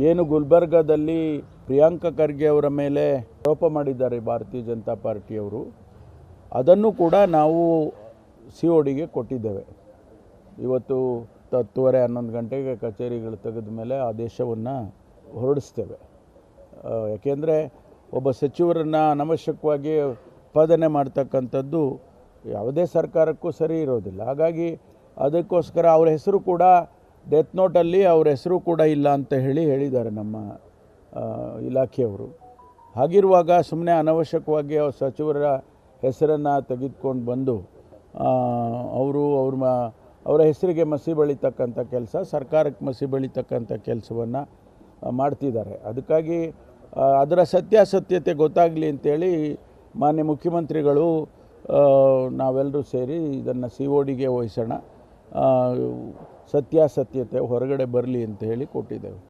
ಏನು ಗುಲ್ಬರ್ಗಾದಲ್ಲಿ ಪ್ರಿಯಾಂಕ ಖರ್ಗೆ ಅವರ ಮೇಲೆ ಆರೋಪ ಮಾಡಿದ್ದಾರೆ ಭಾರತೀಯ ಜನತಾ ಪಾರ್ಟಿಯವರು, ಅದನ್ನು ಕೂಡ ನಾವು CODಗೆ ಕೊಟ್ಟಿದ್ದೇವೆ. ಇವತ್ತು 10:30 11 ಗಂಟೆಗೆ ಕಚೇರಿಗಳು ತೆಗೆದ ಮೇಲೆ ಆದೇಶವನ್ನು ಹೊರಡಿಸ್ತೇವೆ. ಯಾಕೆಂದರೆ ಒಬ್ಬ ಸಚಿವರನ್ನು ಅನವಶ್ಯಕವಾಗಿ ಉತ್ಪಾದನೆ ಮಾಡ್ತಕ್ಕಂಥದ್ದು ಯಾವುದೇ ಸರ್ಕಾರಕ್ಕೂ ಸರಿ ಇರೋದಿಲ್ಲ. ಹಾಗಾಗಿ ಅದಕ್ಕೋಸ್ಕರ ಅವರ ಹೆಸರು ಕೂಡ ಡೆತ್ ನೋಟಲ್ಲಿ ಅವರ ಹೆಸರು ಕೂಡ ಇಲ್ಲ ಅಂತ ಹೇಳಿದ್ದಾರೆ ನಮ್ಮ ಇಲಾಖೆಯವರು. ಹಾಗಿರುವಾಗ ಸುಮ್ಮನೆ ಅನವಶ್ಯಕವಾಗಿ ಸಚಿವರ ಹೆಸರನ್ನು ತೆಗೆದುಕೊಂಡು ಬಂದು ಅವರ ಹೆಸರಿಗೆ ಮಸಿ ಬಳಿತಕ್ಕಂಥ ಕೆಲಸ, ಸರ್ಕಾರಕ್ಕೆ ಮಸಿ ಬಳಿತಕ್ಕಂಥ ಕೆಲಸವನ್ನು ಮಾಡ್ತಿದ್ದಾರೆ. ಅದಕ್ಕಾಗಿ ಅದರ ಸತ್ಯಾಸತ್ಯತೆ ಗೊತ್ತಾಗಲಿ ಅಂತೇಳಿ ಮಾನ್ಯ ಮುಖ್ಯಮಂತ್ರಿಗಳು ನಾವೆಲ್ಲರೂ ಸೇರಿ ಇದನ್ನು CODಗೆ ವಹಿಸೋಣ, ಸತ್ಯಾಸತ್ಯತೆ ಹೊರಗಡೆ ಬರಲಿ ಅಂತ ಹೇಳಿ ಕೊಟ್ಟಿದ್ದೇವೆ.